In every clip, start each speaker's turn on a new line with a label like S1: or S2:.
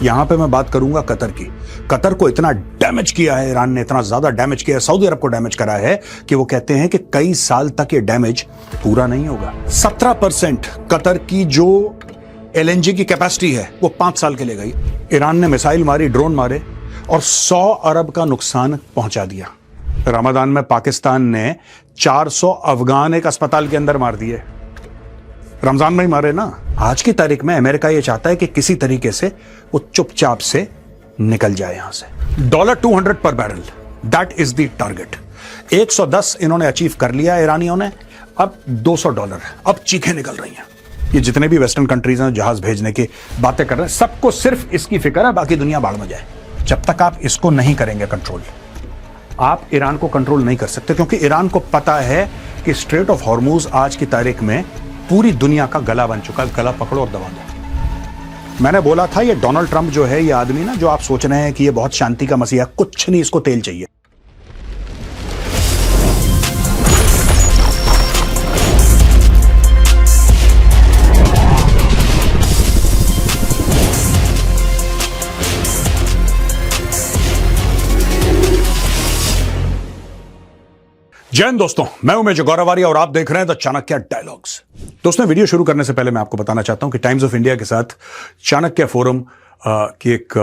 S1: यहां पे मैं बात करूंगा कतर की। कतर को इतना डैमेज किया है ईरान ने, इतना ज्यादा डैमेज किया है, सऊदी अरब को डैमेज करा है कि वो कहते हैं कि कई साल तक ये डैमेज पूरा नहीं होगा। 17% कतर की जो एलएनजी की कैपेसिटी है वो 5 साल के लिए गई। ईरान ने मिसाइल मारी, ड्रोन मारे और 100 अरब का नुकसान पहुंचा दिया। रमजान में पाकिस्तान ने 400 अफगान एक अस्पताल के अंदर मार दिए, रमजान में ही मारे ना। आज की तारीख में अमेरिका यह चाहता है कि किसी तरीके से वो चुपचाप से निकल जाए यहां से। $200 पर barrel, that is the target. 110 इन्होंने अचीव कर लिया ईरानियों ने, अब $200, अब चीखें निकल रही हैं। ये जितने भी वेस्टर्न कंट्रीज हैं जहाज भेजने की बातें कर रहे हैं, सबको सिर्फ इसकी फिक्र है, बाकी दुनिया बाढ़ में जाए। जब तक आप इसको नहीं करेंगे कंट्रोल, आप ईरान को कंट्रोल नहीं कर सकते, क्योंकि ईरान को पता है कि स्ट्रेट ऑफ हॉर्मूज आज की तारीख में पूरी दुनिया का गला बन चुका है। गला पकड़ो और दबा दो। मैंने बोला था ये डोनाल्ड ट्रंप जो है, ये आदमी ना, जो आप सोच रहे हैं कि ये बहुत शांति का मसीहा, कुछ नहीं, इसको तेल चाहिए। जय हिंद दोस्तों, मैं हूं मेजर गौरवारी और आप देख रहे हैं द चाणक्य डायलॉग्स। दोस्तों, वीडियो शुरू करने से पहले मैं आपको बताना चाहता हूं कि टाइम्स ऑफ इंडिया के साथ चाणक्य फोरम की एक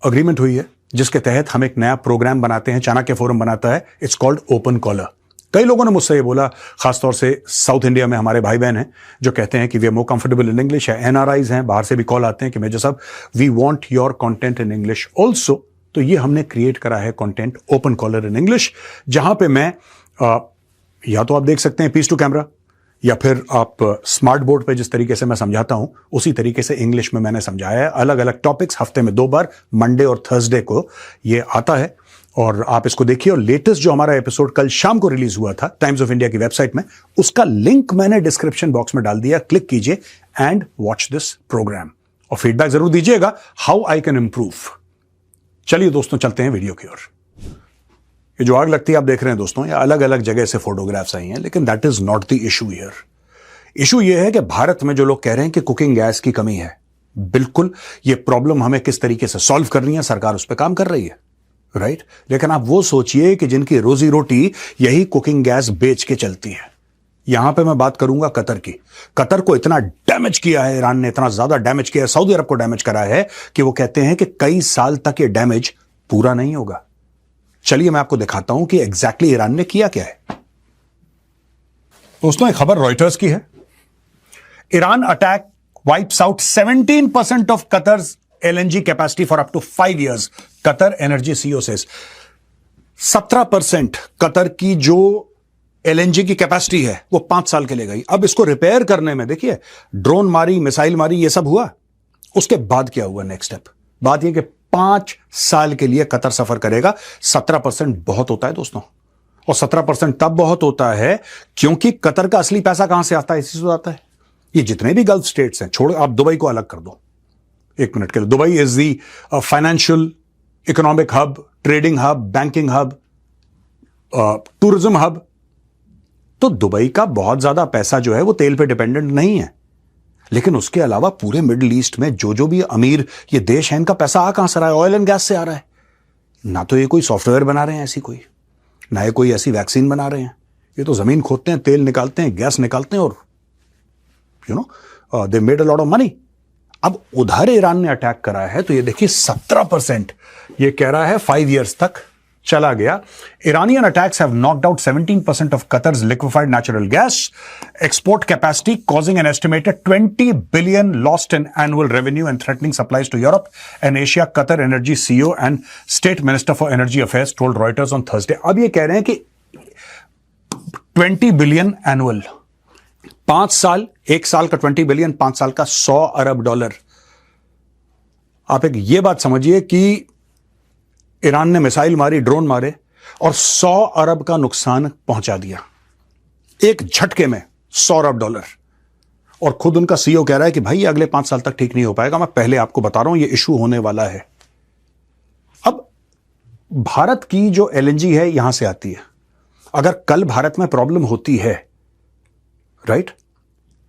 S1: अग्रीमेंट हुई है, जिसके तहत हम एक नया प्रोग्राम बनाते हैं। चाणक्य फोरम बनाता है, इट्स कॉल्ड ओपन कॉलर। कई लोगों ने मुझसे ये बोला, खासतौर से साउथ इंडिया में हमारे भाई बहन हैं जो कहते हैं कि we are more comfortable in English, है एनआरआईज हैं, बाहर से भी कॉल आते हैं कि मेजर साहब we want your content in English also. तो ये हमने क्रिएट करा है content open collar in English, जहां पे मैं या तो आप देख सकते हैं पीस टू कैमरा, या फिर आप स्मार्ट बोर्ड पे जिस तरीके से मैं समझाता हूं उसी तरीके से इंग्लिश में मैंने समझाया है। अलग अलग टॉपिक्स, हफ्ते में 2 बार, मंडे और थर्सडे को ये आता है और आप इसको देखिए। और लेटेस्ट जो हमारा एपिसोड कल शाम को रिलीज हुआ था टाइम्स ऑफ इंडिया की वेबसाइट में, उसका लिंक मैंने डिस्क्रिप्शन बॉक्स में डाल दिया। क्लिक कीजिए एंड वॉच दिस प्रोग्राम और फीडबैक जरूर दीजिएगा, हाउ आई कैन इंप्रूव। चलिए दोस्तों, चलते हैं वीडियो की ओर। ये जो आग लगती है आप देख रहे हैं दोस्तों, ये अलग अलग जगह से फोटोग्राफ्स आई हैं, लेकिन that is not the issue here. Issue ये है कि भारत में जो लोग कह रहे हैं कि कुकिंग गैस की कमी है, बिल्कुल ये प्रॉब्लम हमें किस तरीके से सॉल्व करनी है, सरकार उस पर काम कर रही है, राइट। लेकिन आप वो सोचिए कि जिनकी रोजी रोटी यही कुकिंग गैस बेच के चलती है। यहां पे मैं बात करूंगा कतर की। कतर को इतना डैमेज किया है ईरान ने, इतना ज्यादा डैमेज किया है, सऊदी अरब को डैमेज करा है कि वो कहते हैं कि कई साल तक ये डैमेज पूरा नहीं होगा। चलिए मैं आपको दिखाता हूं कि एग्जैक्टली ईरान ने किया क्या है। दोस्तों, एक खबर रॉयटर्स की है। Iran attack wipes out 17% of Qatar's LNG capacity for up to 5 years, Qatar energy CEO says. 17% Qatar की जो एलएनजी की कैपेसिटी है वो 5 साल के लिए गई। अब इसको रिपेयर करने में देखिए, ड्रोन मारी, मिसाइल मारी, ये सब हुआ। उसके बाद क्या हुआ नेक्स्ट स्टेप? बात यह कि 5 साल के लिए कतर सफर करेगा। 17% बहुत होता है दोस्तों, और 17% तब बहुत होता है क्योंकि कतर का असली पैसा कहां से आता है? इसी से आता है। ये जितने भी गल्फ स्टेट्स हैं, छोड़, आप दुबई को अलग कर दो 1 मिनट के लिए। Dubai is the financial economic hub, trading hub, banking hub, tourism hub. तो दुबई का बहुत ज्यादा पैसा जो है वो तेल पे डिपेंडेंट नहीं है, लेकिन उसके अलावा पूरे मिडिल ईस्ट में जो भी अमीर ये देश है, इनका पैसा आ कहां से रहा है? ऑयल एंड गैस से आ रहा है। ना तो ये कोई सॉफ्टवेयर बना रहे हैं ऐसी कोई, ना ये कोई ऐसी वैक्सीन बना रहे हैं। ये तो जमीन खोदते हैं, तेल निकालते हैं, गैस निकालते हैं और they made a lot of money. अब उधर ईरान ने अटैक करा है तो ये देखिए 17%, ये कह रहा है 5 years तक चला गया। Iranian attacks have knocked out 17% of Qatar's liquefied natural gas export capacity, causing an estimated $20 billion lost in annual revenue and threatening supplies to Europe and Asia, Qatar Energy CEO and State Minister for Energy Affairs told Reuters on Thursday. अब ये कह रहे हैं कि 20 billion annual, 5 साल, 1 साल का 20 billion, 5 साल का $100 अरब। आप एक ये बात समझिए कि ईरान ने मिसाइल मारी, ड्रोन मारे और $100 अरब का नुकसान पहुंचा दिया एक झटके में, $100 अरब। और खुद उनका सीईओ कह रहा है कि भाई ये अगले 5 साल तक ठीक नहीं हो पाएगा। मैं पहले आपको बता रहा हूं ये इशू होने वाला है। अब भारत की जो एलएनजी है यहां से आती है। अगर कल भारत में प्रॉब्लम होती है, राइट,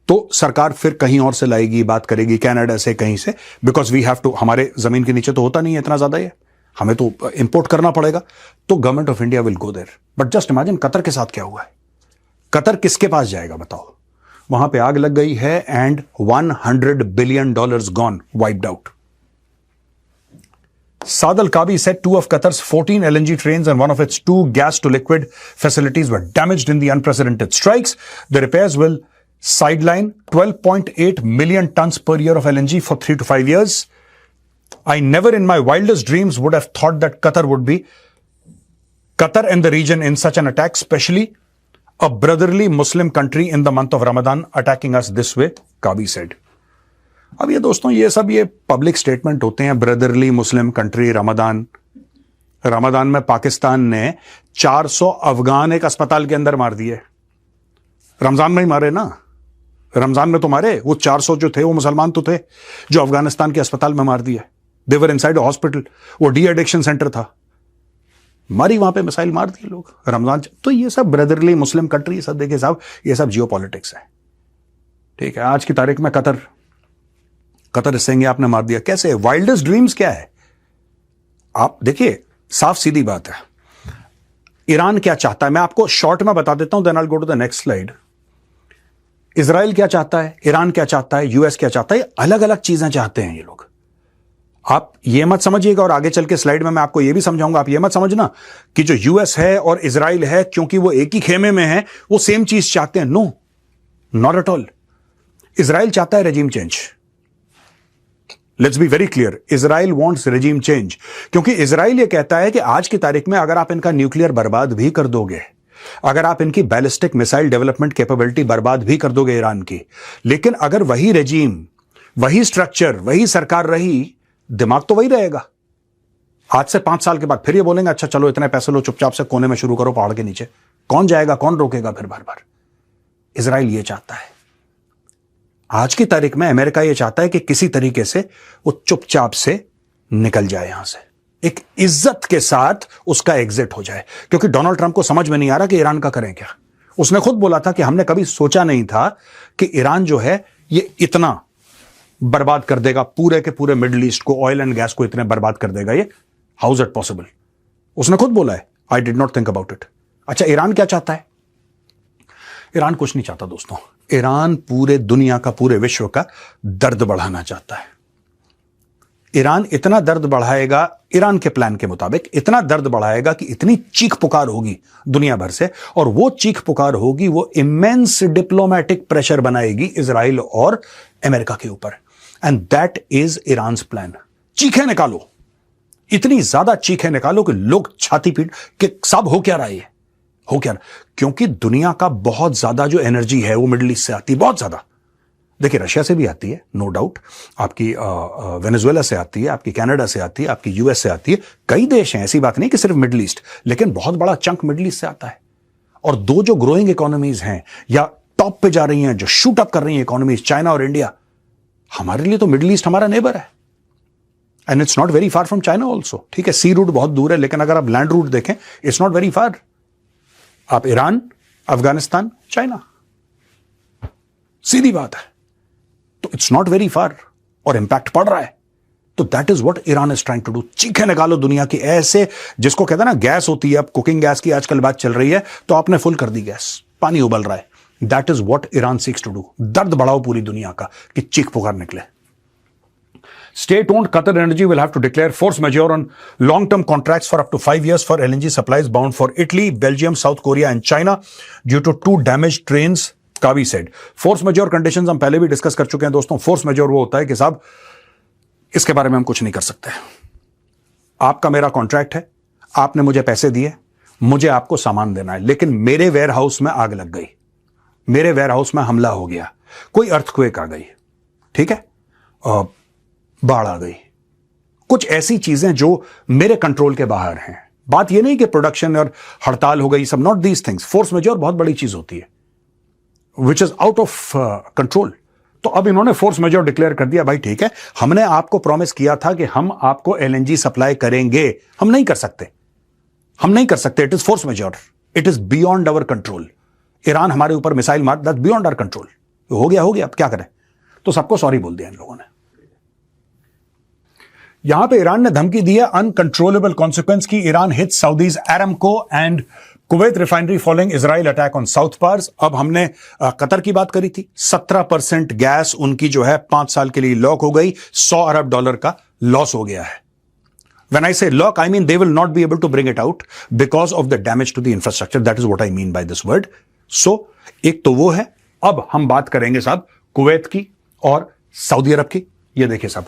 S1: तो सरकार फिर कहीं और से लाएगी, बात करेगी कनाडा से, कहीं से, बिकॉज वी हैव टू, हमारे जमीन के नीचे तो होता नहीं है इतना ज्यादा, ये हमें तो इंपोर्ट करना पड़ेगा, तो government of India will go there. But just imagine Qatar के साथ क्या हुआ है, कतर किसके पास जाएगा बताओ? वहां पे आग लग गई है and $100 billion gone, wiped out. Saad Al Kaabi said 2 of Qatar's 14 LNG trains and one of its 2 gas to liquid facilities were damaged in the unprecedented strikes. The repairs will sideline 12.8 million tons per year of LNG for 3 to 5 years. I never in my wildest dreams would have thought that Qatar and the region in such an attack, especially a brotherly Muslim country in the month of Ramadan attacking us this way, Kaabi said. अब ये दोस्तों, ये सब ये public statement होते हैं, brotherly Muslim country, Ramadan में पाकिस्तान ने 400 अफगान एक अस्पताल के अंदर मार दिए। रमजान में ही मारे ना, रमजान में तो मारे। वो 400 जो थे वो मुसलमान तो थे, जो अफगानिस्तान के अस्पताल में मार दिए। दे वर इनसाइड हॉस्पिटल, वो डी एडिक्शन सेंटर था, मारी वहां पे, मिसाइल मार दिए लोग रमजान। तो ये सब ब्रदरली मुस्लिम कंट्री, सब देखिए साहब, ये सब जियो पॉलिटिक्स है, ठीक है। आज की तारीख में कतर सेंगे आपने मार दिया, कैसे? वाइल्डेस्ट ड्रीम्स क्या है? आप देखिए, साफ सीधी बात है। ईरान क्या चाहता है, मैं आपको शॉर्ट में बता देता हूं, then I will go to the next slide. Israel क्या चाहता है, ईरान क्या चाहता है, यूएस क्या चाहता है, अलग अलग चीजें चाहते हैं ये लोग। आप ये मत समझिएगा, और आगे चल के स्लाइड में मैं आपको ये भी समझाऊंगा, आप ये मत समझना कि जो यूएस है और इजराइल है, क्योंकि वो एक ही खेमे में है, वो सेम चीज चाहते हैं। No, not at all. Israel चाहता है regime change. Let's be very clear, Israel wants regime change, क्योंकि इजराइल ये कहता है कि आज की तारीख में अगर आप इनका न्यूक्लियर बर्बाद भी कर दोगे, अगर आप इनकी बैलिस्टिक मिसाइल डेवलपमेंट कैपेबिलिटी बर्बाद भी कर दोगे ईरान की, लेकिन अगर वही रेजिम, वही स्ट्रक्चर, वही सरकार रही, दिमाग तो वही रहेगा। आज से 5 साल के बाद फिर ये बोलेंगे अच्छा चलो इतने पैसे लो, चुपचाप से कोने में शुरू करो पहाड़ के नीचे। कौन जाएगा, कौन रोकेगा फिर बार बार? इजराइल ये चाहता है। आज की तारीख में अमेरिका यह चाहता है कि किसी तरीके से वो चुपचाप से निकल जाए यहां से, एक इज्जत के साथ उसका एग्जिट हो जाए, क्योंकि डोनाल्ड ट्रंप को समझ में नहीं आ रहा कि ईरान का करें क्या। उसने खुद बोला था कि हमने कभी सोचा नहीं था कि ईरान जो है ये इतना बर्बाद कर देगा, पूरे के पूरे मिडिल ईस्ट को, ऑयल एंड गैस को इतने बर्बाद कर देगा ये। How is it possible? उसने खुद बोला है, I did not think about it. अच्छा, ईरान क्या चाहता है? ईरान कुछ नहीं चाहता दोस्तों। ईरान पूरे दुनिया का, पूरे विश्व का दर्द बढ़ाना चाहता है। ईरान इतना दर्द बढ़ाएगा, ईरान के प्लान के मुताबिक इतना दर्द बढ़ाएगा कि इतनी चीख पुकार होगी दुनिया भर से, और वो चीख पुकार होगी, वो इमेंस डिप्लोमेटिक प्रेशर बनाएगी इजराइल और अमेरिका के ऊपर। And that is Iran's plan. चीखें निकालो, इतनी ज्यादा चीखें निकालो कि लोग छाती पीट कि सब हो क्या रहा है, हो क्या? क्योंकि दुनिया का बहुत ज्यादा जो एनर्जी है वो मिडिल ईस्ट से आती है, बहुत ज्यादा। देखिए, रशिया से भी आती है, नो डाउट, आपकी वेनेजुएला से आती है, आपकी कनाडा से आती है, आपकी यूएस से आती है, कई देश हैं, ऐसी बात नहीं कि सिर्फ मिडिल ईस्ट, लेकिन बहुत बड़ा चंक मिडिल ईस्ट से आता है। और दो जो ग्रोइंग इकोनॉमीज हैं या टॉप पे जा रही हैं, जो शूट अप कर रही हैं इकोनॉमीज, चाइना और इंडिया, हमारे लिए तो मिडिल ईस्ट हमारा नेबर है, and it's not very far from China also. ठीक है, सी रूट बहुत दूर है, लेकिन अगर आप लैंड रूट देखें, इट्स नॉट वेरी फार। आप ईरान, अफगानिस्तान, चाइना, सीधी बात है। तो इट्स नॉट वेरी फार, और इंपैक्ट पड़ रहा है। तो that is what Iran is trying to do. चीखें निकालो दुनिया की, ऐसे जिसको कहते हैं ना गैस होती है, अब कुकिंग गैस की आजकल बात चल रही है, तो आपने फुल कर दी गैस, पानी उबल रहा है। That is what Iran seeks to do. दर्द बढ़ाओ पूरी दुनिया का कि चीख पुकार निकले। State-owned Qatar Energy will have to declare force majeure on long-term contracts for up to 5 years for LNG supplies bound for Italy, Belgium, South Korea and China due to 2 damaged trains, Kaabi said. Force majeure conditions हम पहले भी discuss कर चुके हैं दोस्तों। force majeure वो होता है कि साहब इसके बारे में हम कुछ नहीं कर सकते। आपका मेरा कॉन्ट्रैक्ट है, आपने मुझे पैसे दिए, मुझे आपको सामान देना है, लेकिन मेरे वेयर हाउस में आग लग गई, मेरे वेयर हाउस में हमला हो गया, कोई अर्थक्वेक आ गई, ठीक है, बाढ़ आ गई, कुछ ऐसी चीजें जो मेरे कंट्रोल के बाहर हैं। बात यह नहीं कि प्रोडक्शन और हड़ताल हो गई, सब not these things. Force majeure बहुत बड़ी चीज होती है, which is out of control. तो अब इन्होंने फोर्स मेजोर डिक्लेयर कर दिया, भाई ठीक है, हमने आपको प्रॉमिस किया था कि हम आपको एलएनजी सप्लाई करेंगे, हम नहीं कर सकते, हम नहीं कर सकते। It is force majeure, it is beyond our control. Iran हमारे ऊपर मिसाइल मार, दैट्स बियॉन्ड आवर कंट्रोल। हो गया, अब क्या करें? तो सबको सॉरी बोल दिया इन लोगों ने। यहां पे ईरान ने धमकी दी है अनकंट्रोलेबल कॉन्सिक्वेंस की। Iran hit Saudi's Aramco and Kuwait refinery following Israel attack on South Pars. अब हमने कतर की बात करी थी, 17% गैस उनकी जो है 5 साल के लिए लॉक हो गई, $100 अरब का लॉस हो गया है। When I say lock, I mean they will not be able to bring it out because of the damage to the infrastructure. That is what I mean by this word. So, एक तो वो है। अब हम बात करेंगे साहब Kuwait की और सऊदी अरब की। ये देखिए साहब,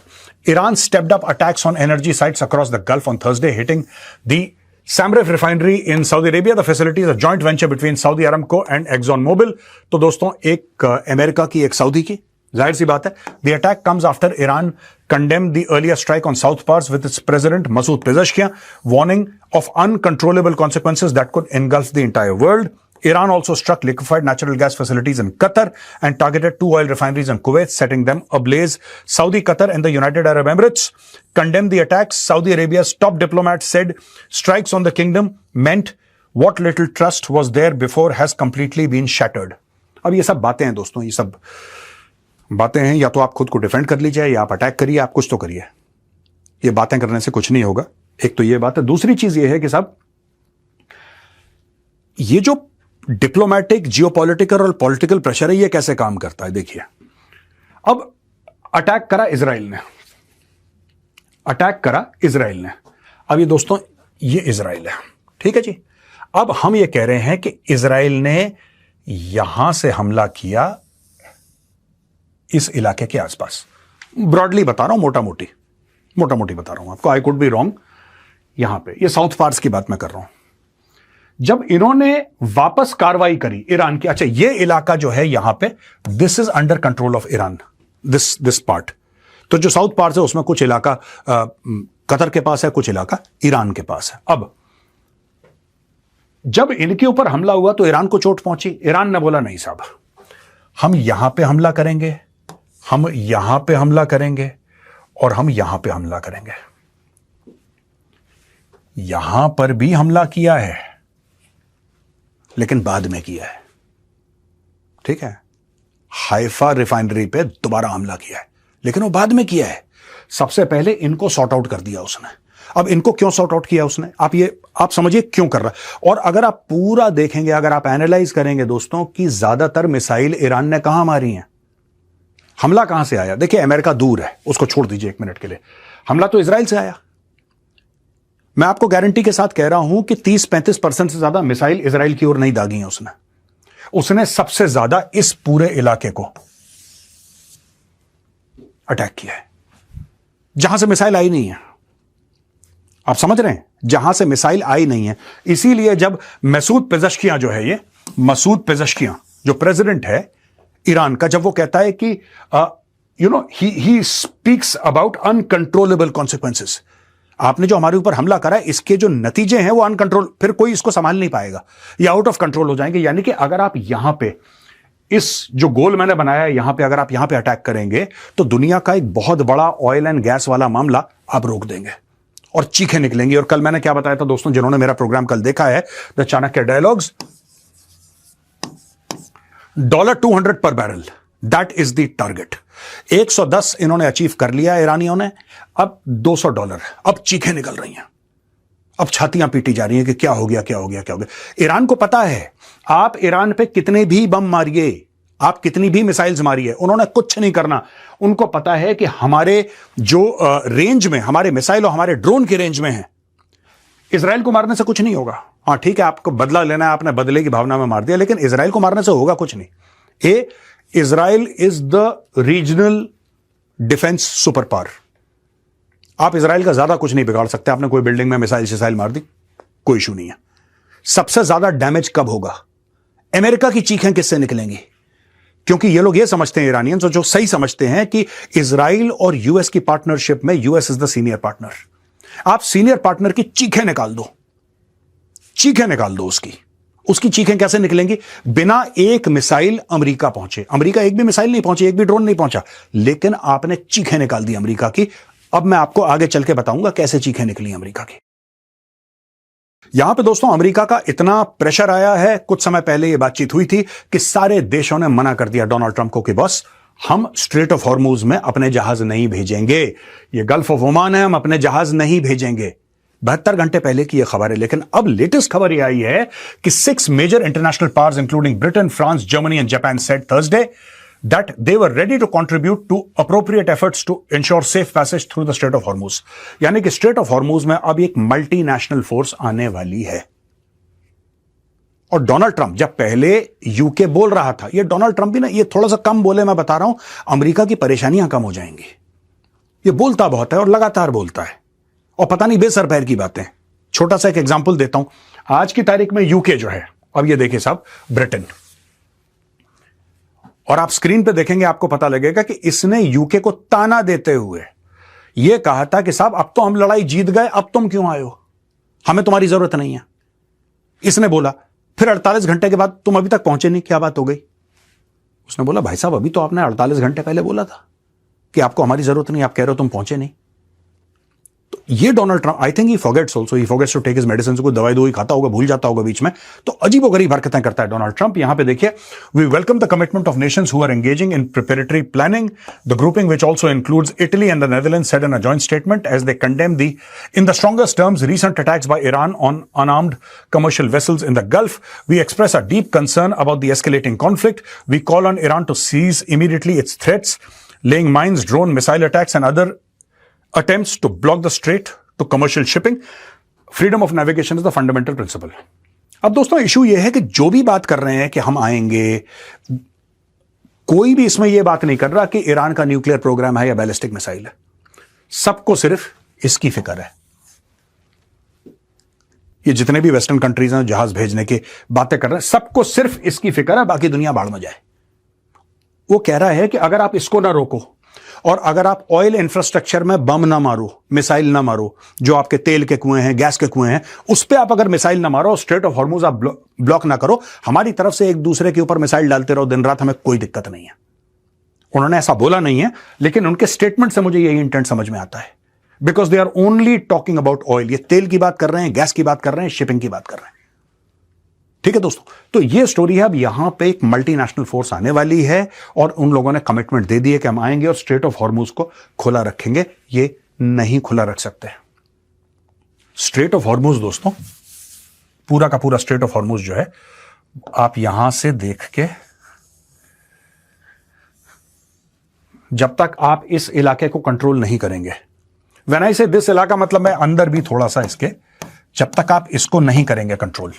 S1: Iran stepped up attacks on energy sites across the Gulf on Thursday, hitting the Samref refinery in Saudi Arabia. The facility is a joint venture between Saudi Aramco and ExxonMobil. तो दोस्तों, एक America की, एक Saudi की, जाहिर सी बात है। The attack comes after Iran condemned the earlier strike on South Pars with its president Masoud Pezeshkian, warning of uncontrollable consequences that could engulf the entire world. Iran also struck liquefied natural gas facilities in Qatar and targeted 2 oil refineries in Kuwait, setting them ablaze. Saudi, Qatar, and the United Arab Emirates condemned the attacks. Saudi Arabia's top diplomat said strikes on the kingdom meant what little trust was there before has completely been shattered. अब ये सब बातें हैं दोस्तों, ये सब बातें हैं। या तो आप खुद को डिफेंड कर लीजिए या आप अटैक करिए, आप कुछ तो करिए। ये बातें करने से कुछ नहीं होगा। एक तो ये बात है। दूसरी चीज ये है कि साहब, ये जो डिप्लोमेटिक, जियोपॉलिटिकल और पॉलिटिकल प्रेशर है, ये कैसे काम करता है देखिए। अब अटैक करा इजराइल ने, अब ये दोस्तों, ये इजराइल है, ठीक है जी। अब हम ये कह रहे हैं कि इजराइल ने यहां से हमला किया इस इलाके के आसपास। ब्रॉडली बता रहा हूं, मोटा मोटी बता रहा हूं आपको, आई कुड बी रॉन्ग। यहां पे ये साउथ पार्स की बात मैं कर रहा हूं। जब इन्होंने वापस कार्रवाई करी ईरान की, अच्छा ये इलाका जो है यहां पे, this is under control of Iran, this part. तो जो साउथ पार्स है उसमें कुछ इलाका कतर के पास है, कुछ इलाका ईरान के पास है। अब जब इनके ऊपर हमला हुआ तो ईरान को चोट पहुंची। ईरान ने बोला नहीं साहब, हम यहां पे हमला करेंगे, हम यहां पे हमला करेंगे और हम यहां पे हमला करेंगे। यहां पर भी हमला किया है लेकिन बाद में किया है, ठीक है। हाइफा रिफाइनरी पे दोबारा हमला किया है लेकिन वो बाद में किया है। सबसे पहले इनको सॉर्ट आउट कर दिया उसने। अब इनको क्यों सॉर्ट आउट किया उसने, आप समझिए क्यों कर रहा है। और अगर आप पूरा देखेंगे, अगर आप एनालाइज करेंगे दोस्तों, कि ज्यादातर मिसाइल ईरान ने कहां मारी हैं, हमला कहां से आया। देखिए अमेरिका दूर है, उसको छोड़ दीजिए 1 मिनट के लिए, हमला तो इजराइल से आया। मैं आपको गारंटी के साथ कह रहा हूं कि 30-35% से ज्यादा मिसाइल इजराइल की ओर नहीं दागी हैं उसने सबसे ज्यादा इस पूरे इलाके को अटैक किया है जहां से मिसाइल आई नहीं है। आप समझ रहे हैं, जहां से मिसाइल आई नहीं है। इसीलिए जब मसूद पेज़ेश्कियान जो है, ये मसूद पेज़ेश्कियान जो प्रेसिडेंट है ईरान का, जब वो कहता है कि he speaks about uncontrollable consequences, आपने जो हमारे ऊपर हमला करा है इसके जो नतीजे हैं वो अनकंट्रोल, फिर कोई इसको संभाल नहीं पाएगा, ये आउट ऑफ कंट्रोल हो जाएंगे। यानी कि अगर आप यहां पे इस जो गोल मैंने बनाया है यहां पे, अगर आप यहां पे अटैक करेंगे तो दुनिया का एक बहुत बड़ा ऑयल एंड गैस वाला मामला आप रोक देंगे और चीखें निकलेंगी। और कल मैंने क्या बताया था दोस्तों, जिन्होंने मेरा प्रोग्राम कल देखा है, द चाणक्य डायलॉग्स, $200 पर barrel, that is the target. 110 इन्होंने अचीव कर लिया ईरानियों ने, अब $200। अब चीखें निकल रही हैं, अब छातियां पीटी जा रही हैं कि क्या हो गया। ईरान को पता है, आप ईरान पे कितने भी बम मारिए, आप कितनी भी मिसाइल्स मारिए, उन्होंने कुछ नहीं करना। उनको पता है कि हमारे जो रेंज में, हमारे मिसाइल और हमारे ड्रोन की रेंज में है, इजराइल को मारने से कुछ नहीं होगा। हाँ ठीक है, आपको बदला लेना है, आपने बदले की भावना में मार दिया, लेकिन इजराइल को मारने से होगा कुछ नहीं। Israel is the regional defence super power. आप इजराइल का ज्यादा कुछ नहीं बिगाड़ सकते। आपने कोई बिल्डिंग में मिसाइल मार दी, कोई इशू नहीं है। सबसे ज्यादा डैमेज कब होगा, अमेरिका की चीखें किससे निकलेंगी, क्योंकि ये लोग ये समझते हैं, ईरानियंस जो सही समझते हैं, कि इजराइल और यूएस की पार्टनरशिप में US is the senior partner. आप सीनियर पार्टनर की चीखें निकाल दो, उसकी चीखें कैसे निकलेंगी, बिना एक मिसाइल अमेरिका पहुंचे। अमेरिका एक भी मिसाइल नहीं पहुंची, एक भी ड्रोन नहीं पहुंचा, लेकिन आपने चीखें निकाल दी अमेरिका की। अब मैं आपको आगे चल के बताऊंगा कैसे चीखें निकली अमेरिका की। यहां पे दोस्तों अमेरिका का इतना प्रेशर आया है, कुछ समय पहले यह बातचीत हुई थी कि सारे देशों ने मना कर दिया डोनाल्ड ट्रंप को कि बॉस हम स्ट्रेट ऑफ हॉर्मूज में अपने जहाज नहीं भेजेंगे, ये गल्फ ऑफ ओमान है, हम अपने जहाज नहीं भेजेंगे। 72 घंटे पहले की यह खबर है। लेकिन अब लेटेस्ट खबर यह आई है कि 6 major international powers including Britain, France, Germany and Japan said Thursday that they were ready to contribute to appropriate efforts to ensure safe passage through the Strait of Hormuz। यानी कि स्ट्रेट ऑफ हॉर्मूज में अब एक multinational force आने वाली है। और Donald Trump जब पहले यूके बोल रहा था, ये डोनाल्ड ट्रंप भी ना ये थोड़ा सा कम बोले, मैं बता रहा हूं अमेरिका की परेशानियां कम हो जाएंगी। ये बोलता बहुत है और लगातार बोलता है और पता नहीं बेसर पैर की बातें। छोटा सा एक एग्जांपल देता हूं। आज की तारीख में यूके जो है, अब ये देखिए साहब, ब्रिटेन, और आप स्क्रीन पे देखेंगे आपको पता लगेगा कि इसने यूके को ताना देते हुए यह कहा था कि साहब अब तो हम लड़ाई जीत गए, अब तुम क्यों आए हो, हमें तुम्हारी जरूरत नहीं है। इसने बोला। फिर 48 घंटे के बाद तुम अभी तक पहुंचे नहीं, क्या बात हो गई? उसने बोला भाई साहब अभी तो आपने 48 घंटे पहले बोला था कि आपको हमारी जरूरत नहीं, आप कह रहे हो तुम पहुंचे नहीं। तो ये Donald Trump, I think he forgets also, he forgets to take his medicine, को दवाई खाता होगा, भूल जाता होगा बीच में। तो अजीबोगरीब हरकतें करता है डोनाल्ड ट्रंप। यहां पे देखिए, we welcome the commitment of nations who are engaging in preparatory planning. The grouping which also includes Italy and the Netherlands said in a joint statement as they condemn the in the strongest terms recent attacks by Iran on unarmed commercial vessels in the Gulf. We express a deep concern about the escalating conflict. We call on Iran to cease immediately its threats, laying mines, drone, missile attacks and other attempts to block the strait to commercial shipping. Freedom of navigation is the fundamental principle. अब दोस्तों issue यह है कि जो भी बात कर रहे हैं कि हम आएंगे, कोई भी इसमें यह बात नहीं कर रहा कि ईरान का न्यूक्लियर प्रोग्राम है या बैलिस्टिक मिसाइल है। सबको सिर्फ इसकी फिक्र है। ये जितने भी वेस्टर्न कंट्रीज हैं जहाज भेजने की बातें कर रहे हैं, सबको सिर्फ इसकी फिक्र है, बाकी दुनिया बाढ़ में जाए। वो कह रहा है कि अगर आप इसको ना रोको और अगर आप ऑयल इंफ्रास्ट्रक्चर में बम ना मारो, मिसाइल ना मारो, जो आपके तेल के कुएं हैं, गैस के कुएं हैं, उस पे आप अगर मिसाइल ना मारो, स्ट्रेट ऑफ हॉर्मूज आप ब्लॉक ना करो, हमारी तरफ से एक दूसरे के ऊपर मिसाइल डालते रहो दिन रात, हमें कोई दिक्कत नहीं है। उन्होंने ऐसा बोला नहीं है, लेकिन उनके स्टेटमेंट से मुझे यही इंटेंट समझ में आता है। Because they are only talking about oil. ये तेल की बात कर रहे हैं, गैस की बात कर रहे हैं, शिपिंग की बात कर रहे हैं। ठीक है दोस्तों, तो ये स्टोरी है। अब यहां पे एक मल्टीनेशनल फोर्स आने वाली है और उन लोगों ने कमिटमेंट दे दी है कि हम आएंगे और स्ट्रेट ऑफ हॉर्मूज को खुला रखेंगे। ये नहीं खुला रख सकते। स्ट्रेट ऑफ हॉर्मूज दोस्तों, पूरा का पूरा स्ट्रेट ऑफ हॉर्मूज जो है, आप यहां से देख के जब तक आप इस इलाके को कंट्रोल नहीं करेंगे, व्हेन आई से दिस इलाका मतलब मैं अंदर भी थोड़ा सा इसके, जब तक आप इसको नहीं करेंगे कंट्रोल,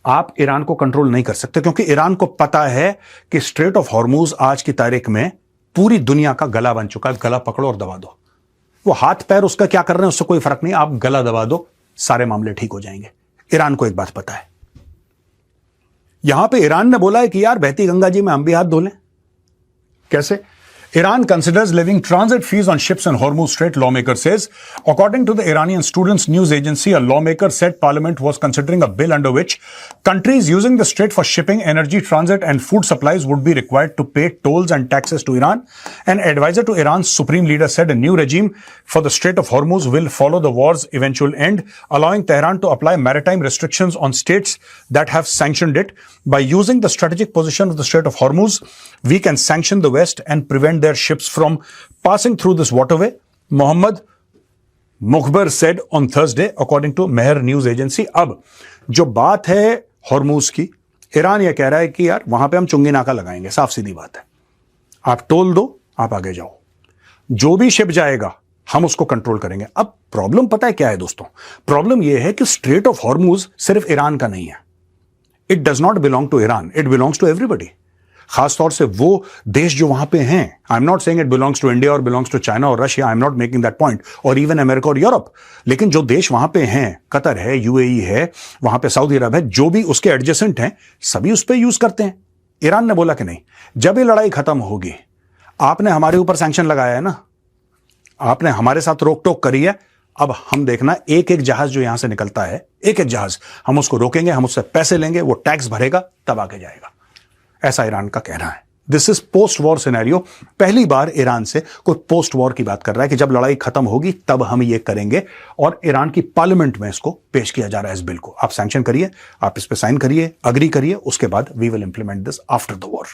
S1: आप ईरान को कंट्रोल नहीं कर सकते। क्योंकि ईरान को पता है कि स्ट्रेट ऑफ हॉर्मूज आज की तारीख में पूरी दुनिया का गला बन चुका है। गला पकड़ो और दबा दो। वो हाथ पैर उसका क्या कर रहे हैं उससे कोई फर्क नहीं, आप गला दबा दो, सारे मामले ठीक हो जाएंगे। ईरान को एक बात पता है। यहां पे ईरान ने बोला है कि यार बहती गंगा जी में हम भी हाथ धो लें। कैसे? Iran considers levying transit fees on ships in Hormuz Strait, lawmaker says. According to the Iranian Students News Agency, a lawmaker said parliament was considering a bill under which countries using the strait for shipping, energy, transit and food supplies would be required to pay tolls and taxes to Iran. An advisor to Iran's supreme leader said a new regime for the Strait of Hormuz will follow the war's eventual end, allowing Tehran to apply maritime restrictions on states that have sanctioned it. By using the strategic position of the Strait of Hormuz, we can sanction the West and prevent their ships from passing through this waterway, Mohammad Mukhbar said on Thursday, according to Mehr News Agency. अब जो बात है Hormuz की, Iran यह कह रहा है कि यार वहां पे हम चुंगी नाका लगाएंगे। साफ सीधी बात है, आप टोल दो, आप आगे जाओ, जो भी शिप जाएगा हम उसको कंट्रोल करेंगे। अब प्रॉब्लम पता है क्या है दोस्तों? प्रॉब्लम यह है कि स्ट्रेट ऑफ हॉर्मूज सिर्फ ईरान का नहीं है। It does not belong to Iran, it belongs to everybody. खासतौर से वो देश जो वहां पे हैं। I am not saying it belongs to India और बिलोंग्स टू चाइना और Russia, I am not making that point, और इवन अमेरिका और यूरोप। लेकिन जो देश वहां पे हैं, कतर है, यूएई है, वहां पे सऊदी अरब है, जो भी उसके एडजेसेंट हैं, सभी उस पर यूज करते हैं। ईरान ने बोला कि नहीं, जब ये लड़ाई खत्म होगी, आपने हमारे ऊपर सैंक्शन लगाया है ना, आपने हमारे साथ रोक टोक करी है, अब हम देखना एक एक जहाज जो यहां से निकलता है, एक एक जहाज हम उसको रोकेंगे, हम उससे पैसे लेंगे, वो टैक्स भरेगा, तब आगे जाएगा। ऐसा ईरान का कहना है। This is post war scenario. पहली बार ईरान से कोई पोस्ट वॉर की बात कर रहा है कि जब लड़ाई खत्म होगी तब हम ये करेंगे, और ईरान की पार्लियामेंट में इसको पेश किया जा रहा है इस बिल को। आप सैंक्शन करिए, आप इस पे साइन करिए, अग्री करिए, उसके बाद we will implement this after the war.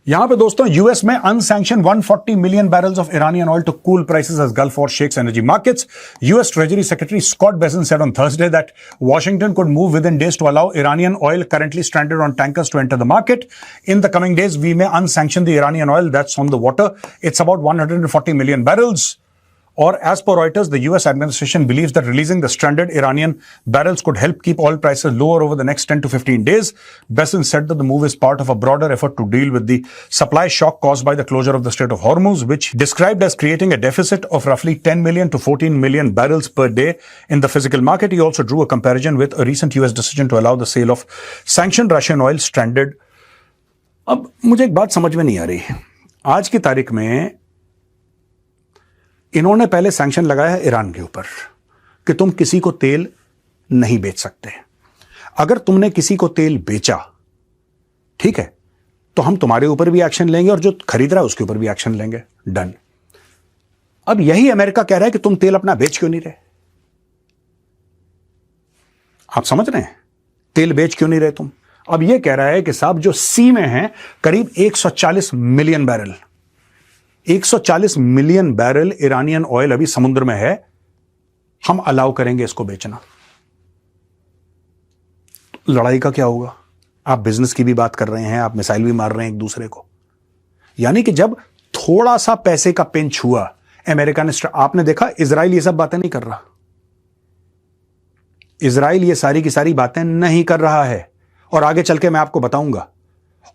S1: यहां पे दोस्तों यूएस में unsanction 140 million barrels of Iranian oil to cool prices as gulf war shakes energy markets. US treasury secretary Scott Bessent said on Thursday that Washington could move within days to allow Iranian oil currently stranded on tankers to enter the market. In the coming days, we may unsanction the Iranian oil that's on the water. It's about 140 million barrels. Or as per Reuters, the US administration believes that releasing the stranded Iranian barrels could help keep oil prices lower over the next 10 to 15 days. Besson said that the move is part of a broader effort to deal with the supply shock caused by the closure of the Strait of Hormuz, which described as creating a deficit of roughly 10 million to 14 million barrels per day in the physical market. He also drew a comparison with a recent US decision to allow the sale of sanctioned Russian oil stranded. अब मुझे एक बात समझ में नहीं आ रही। आज की तारीख में इन्होंने पहले सैंक्शन लगाया है ईरान के ऊपर कि तुम किसी को तेल नहीं बेच सकते। अगर तुमने किसी को तेल बेचा, ठीक है, तो हम तुम्हारे ऊपर भी एक्शन लेंगे और जो खरीद रहा है उसके ऊपर भी एक्शन लेंगे। डन। अब यही अमेरिका कह रहा है कि तुम तेल अपना बेच क्यों नहीं रहे? आप समझ रहे हैं? तेल बेच क्यों नहीं रहे तुम? अब यह कह रहा है कि साहब जो सी में है करीब 140 million barrel, 140 million barrel Iranian oil अभी समुद्र में है, हम अलाउ करेंगे इसको बेचना। लड़ाई का क्या होगा? आप बिजनेस की भी बात कर रहे हैं, आप मिसाइल भी मार रहे हैं एक दूसरे को। यानी कि जब थोड़ा सा पैसे का पिंच हुआ अमेरिका ने, आपने देखा इजराइल ये सब बातें नहीं कर रहा। इजराइल ये सारी की सारी बातें नहीं कर रहा है, और आगे चल के मैं आपको बताऊंगा।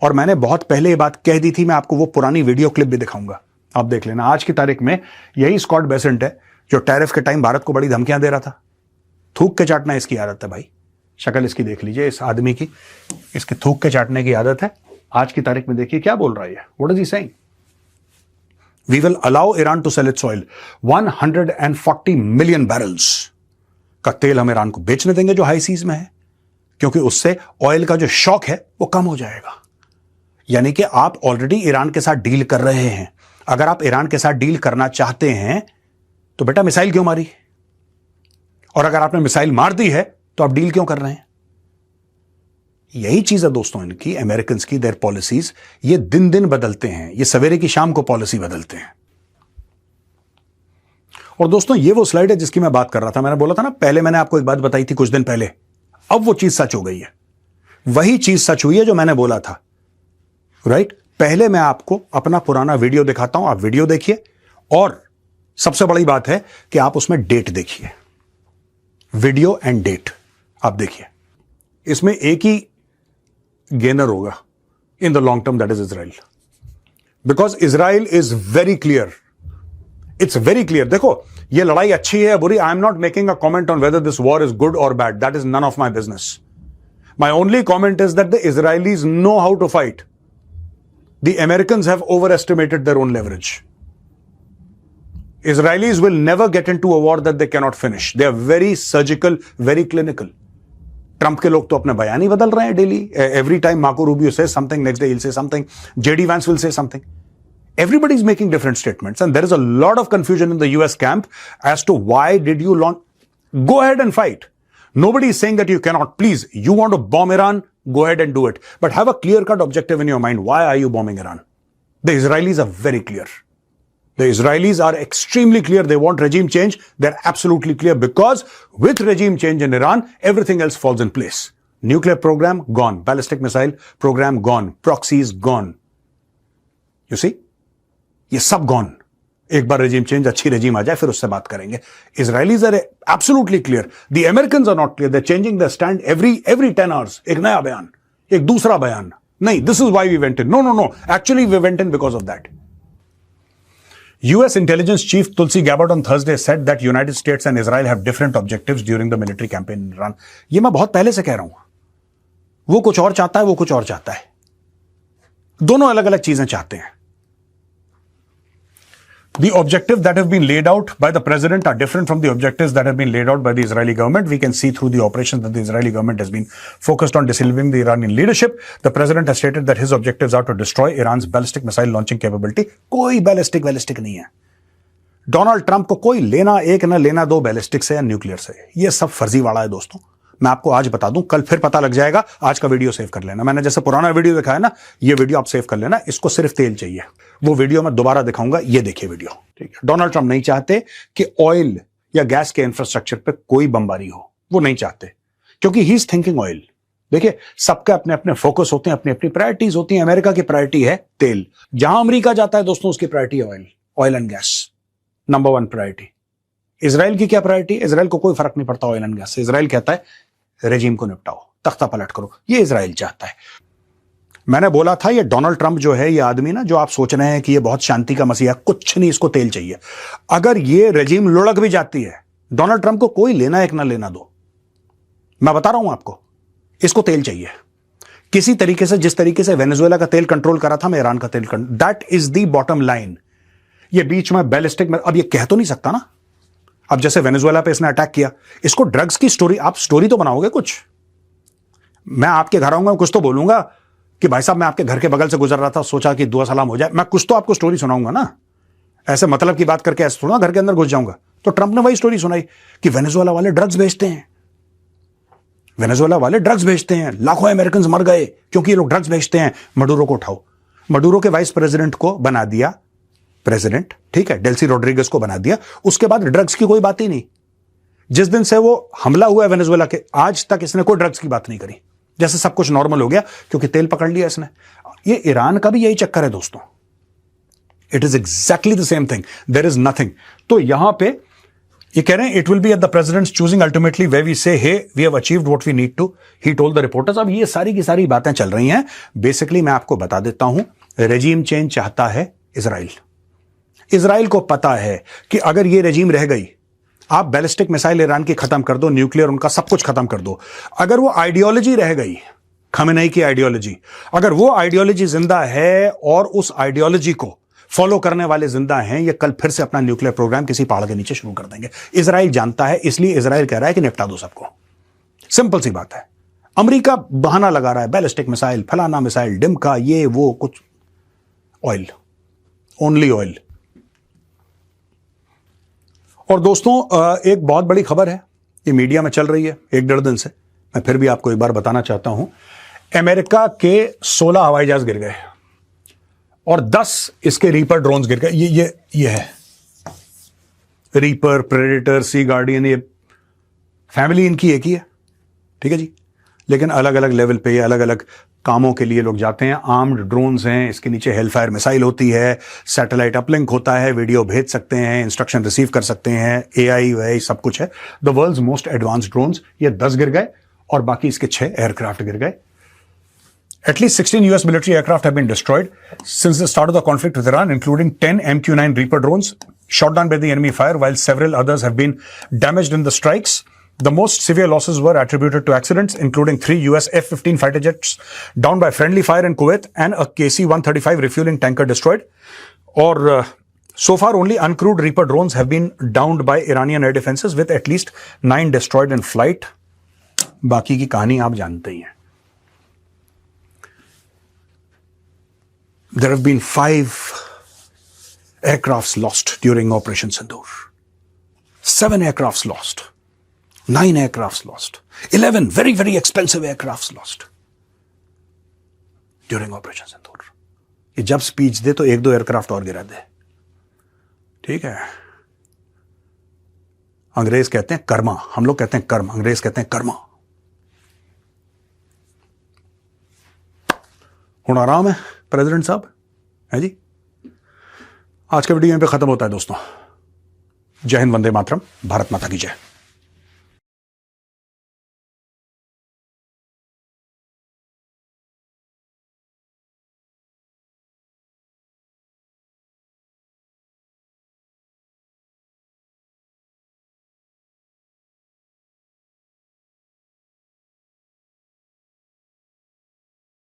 S1: और मैंने बहुत पहले ये बात कह दी थी, मैं आपको वो पुरानी वीडियो क्लिप भी दिखाऊंगा, आप देख लेना। आज की तारीख में यही स्कॉट बेसेंट है जो टैरिफ के टाइम भारत को बड़ी धमकियां दे रहा था। थूक के चाटना इसकी आदत है भाई। शक्ल इसकी देख लीजिए, इस आदमी की, इसके थूक के चाटने की आदत है। आज की तारीख में देखिए क्या बोल रहा है। What is he saying? We will allow Iran to sell its oil. 140 million barrels का तेल हम ईरान को बेचने देंगे जो हाई सीज में है, क्योंकि उससे ऑयल का जो शॉक है वो कम हो जाएगा। यानी कि आप ऑलरेडी ईरान के साथ डील कर रहे हैं। अगर आप ईरान के साथ डील करना चाहते हैं तो बेटा मिसाइल क्यों मारी? और अगर आपने मिसाइल मार दी है तो आप डील क्यों कर रहे हैं? यही चीज है दोस्तों इनकी, अमेरिकन की, देयर पॉलिसीज। ये दिन दिन बदलते हैं, ये सवेरे की शाम को पॉलिसी बदलते हैं। और दोस्तों ये वो स्लाइड है जिसकी मैं बात कर रहा था। मैंने बोला था ना, पहले मैंने आपको एक बात बताई थी कुछ दिन पहले, अब वो चीज सच हो गई है। वही चीज सच हुई है जो मैंने बोला था, राइट? पहले मैं आपको अपना पुराना वीडियो दिखाता हूं, आप वीडियो देखिए, और सबसे बड़ी बात है कि आप उसमें डेट देखिए, वीडियो एंड डेट आप देखिए। इसमें एक ही गेनर होगा in the long term, that is Israel, because Israel is very clear, it's very clear. देखो ये लड़ाई अच्छी है बुरी, I am not making a comment on whether this war is good और bad, that is none of my business. My only comment is that the Israelis know how to fight. The Americans have overestimated their own leverage. Israelis will never get into a war that they cannot finish. They are very surgical, very clinical. Trump के लोग तो अपने बयान ही बदल रहे हैं daily. Every time Marco Rubio says something, next day he'll say something. JD Vance will say something. Everybody is making different statements, and there is a lot of confusion in the US camp as to why did you launch. Go ahead and fight. Nobody is saying that you cannot. Please, you want to bomb Iran? Go ahead and do it. But have a clear-cut objective in your mind. Why are you bombing Iran? The Israelis are very clear. The Israelis are extremely clear. They want regime change. They're absolutely clear, because with regime change in Iran, everything else falls in place. Nuclear program, gone. Ballistic missile program, gone. Proxies, gone. You see? ये सब gone. एक बार regime change, अच्छी regime आ जाए, फिर उससे बात करेंगे. Israelis are absolutely clear. The Americans are not clear. They're changing their stand every 10 hours. एक नया बयान, एक दूसरा बयान. नहीं, this is why we went in. No. Actually, we went in because of that. US intelligence chief Tulsi Gabbard on Thursday said that United States and Israel have different objectives during the military campaign in Iran. ये मैं बहुत पहले से कह रहा हूं. वो कुछ और चाहता है, वो कुछ और चाहता है. दोनों अलग अलग चीजें चाहते हैं. The objectives that have been laid out by the president are different from the objectives that have been laid out by the Israeli government. We can see through the operations that the Israeli government has been focused on dissolving the Iranian leadership. The president has stated that his objectives are to destroy Iran's ballistic missile launching capability. कोई ballistic नहीं है. Donald Trump को कोई लेना एक न लेना दो बैलिस्टिक से या न्यूक्लियर से. ये सब फर्जीवाड़ा है दोस्तों. मैं आपको आज बता दूं, कल फिर पता लग जाएगा. आज का वीडियो सेव कर लेना. मैंने जैसे पुराना वीडियो दिखाया ना, ये वीडियो आप सेव कर लेना. इसको सिर्फ तेल चाहिए. वो वीडियो मैं दोबारा दिखाऊंगा. ये देखिए वीडियो. ठीक है. डोनाल्ड ट्रंप नहीं चाहते कि ऑयल या गैस के इंफ्रास्ट्रक्चर पे कोई बमबारी हो. वो नहीं चाहते, क्योंकि ही इज थिंकिंग ऑयल. देखिए, सबके अपने अपने फोकस होते हैं, अपनी अपनी प्रायोरिटीज होती हैं. अमेरिका की प्रायोरिटी है तेल. जहां अमेरिका जाता है दोस्तों, उसकी प्रायोरिटी है oil and gas. Number 1 priority. Israel की क्या प्रायोरिटी? इजराइल को कोई फर्क नहीं पड़ता ऑयल एंड गैस से. इजराइल कहता है रेजिम को निपटाओ, तख्ता पलट करो. ये इजराइल चाहता है. मैंने बोला था ये डोनाल्ड ट्रंप जो है, ये आदमी ना, जो आप सोच रहे हैं कि ये बहुत शांति का मसीहा, कुछ नहीं, इसको तेल चाहिए. अगर ये रेजिम लुढ़क भी जाती है, डोनाल्ड ट्रंप को कोई लेना एक ना लेना दो. मैं बता रहा हूं आपको, इसको तेल चाहिए किसी तरीके से. जिस तरीके से वेनेजुएला का तेल कंट्रोल करा था, मैं ईरान का तेल control. That is the bottom line. ये बीच में बैलिस्टिक में अब ये कह तो नहीं सकता ना. अब जैसे वेनेजुएला पे इसने अटैक किया, इसको ड्रग्स की स्टोरी, आप स्टोरी तो बनाओगे कुछ. मैं आपके घर आऊंगा, कुछ तो बोलूंगा कि भाई साहब मैं आपके घर के बगल से गुजर रहा था, सोचा कि दुआ सलाम हो जाए. मैं कुछ तो आपको स्टोरी सुनाऊंगा ना. ऐसे मतलब की बात करके ऐसे थोड़ा घर के अंदर घुस जाऊंगा. तो ट्रंप ने वही स्टोरी सुनाई कि वेनेजुएला वाले ड्रग्स बेचते हैं. वेनेजुएला वाले ड्रग्स बेचते हैं, लाखों अमेरिकन मर गए क्योंकि ये लोग ड्रग्स बेचते हैं. मडूरो को उठाओ. मडूरो के वाइस प्रेसिडेंट को बना दिया प्रेसिडेंट. ठीक है, डेल्सी रोड्रिगेज को बना दिया. उसके बाद ड्रग्स की कोई बात ही नहीं. जिस दिन से वो हमला हुआ है वेनेजुएला के, आज तक इसने कोई ड्रग्स की बात नहीं करी. जैसे सब कुछ नॉर्मल हो गया क्योंकि तेल पकड़ लिया इसने. ये ईरान का भी यही चक्कर है दोस्तों. It is exactly the same thing. There is nothing. तो यहां पे ये कह रहे हैं, it will be at the president's choosing ultimately way we say hey we have achieved what we need to, he told the reporters. अब ये सारी की सारी बातें चल रही हैं. बेसिकली मैं आपको बता देता हूं, रेजीम चेंज चाहता है इजराइल. इजराइल को पता है कि अगर ये रेजीम रह गई, आप बैलिस्टिक मिसाइल ईरान की खत्म कर दो, न्यूक्लियर उनका सब कुछ खत्म कर दो. अगर वो आइडियोलॉजी रह गई, खमेनेई की आइडियोलॉजी, अगर वो आइडियोलॉजी जिंदा है और उस आइडियोलॉजी को फॉलो करने वाले जिंदा हैं, ये कल फिर से अपना न्यूक्लियर प्रोग्राम किसी पहाड़ के नीचे शुरू कर देंगे. इजराइल जानता है, इसलिए इजराइल कह रहा है कि निपटा दो सबको. सिंपल सी बात है. अमेरिका बहाना लगा रहा है, बैलिस्टिक मिसाइल, फलाना मिसाइल, डिमका, ये वो कुछ. Oil, only oil. और दोस्तों एक बहुत बड़ी खबर है, ये मीडिया में चल रही है 1-1.5 दिन से. मैं फिर भी आपको एक बार बताना चाहता हूं. अमेरिका के 16 हवाई जहाज गिर गए और 10 इसके रीपर ड्रोन्स गिर गए. ये है रीपर, प्रेडेटर, सी गार्डियन. ये फैमिली इनकी एक ही है. ठीक है जी. लेकिन अलग अलग लेवल पे, अलग अलग कामों के लिए लोग जाते हैं. आर्म्ड ड्रोन्स हैं. इसके नीचे हेलफायर मिसाइल होती है, सैटेलाइट अपलिंक होता है, वीडियो भेज सकते हैं, इंस्ट्रक्शन रिसीव कर सकते हैं, एआई वाई सब कुछ है. The world's most advanced drones. ये 10 गिर गए और बाकी इसके 6 एयरक्राफ्ट गिर गए. At least 16 US military aircraft have been destroyed since the start of the conflict with Iran, including 10 MQ-9 Reaper drones shot down by the enemy fire, while several others have been damaged in the strikes. The most severe losses were attributed to accidents, including 3 US F-15 fighter jets downed by friendly fire in Kuwait and a KC-135 refueling tanker destroyed. Or so far, only uncrewed Reaper drones have been downed by Iranian air defenses, with at least 9 destroyed in flight. बाकी की कहानी आप जानते ही हैं. There have been 5 aircrafts lost during Operation Sindoor. 7 aircrafts lost. 9 aircrafts lost. 11 very, very expensive aircrafts lost during Operation Sindoor. ये जब speech दे तो 1-2 aircraft और गिरा दे. ठीक है. अंग्रेज कहते हैं कर्मा, हम लोग कहते हैं कर्म, अंग्रेज कहते हैं कर्मा. हुण आराम है प्रेसिडेंट साहब, है जी. आज का वीडियो यहीं पे खत्म होता है दोस्तों. जय हिंद, वंदे मातरम, भारत माता की जय.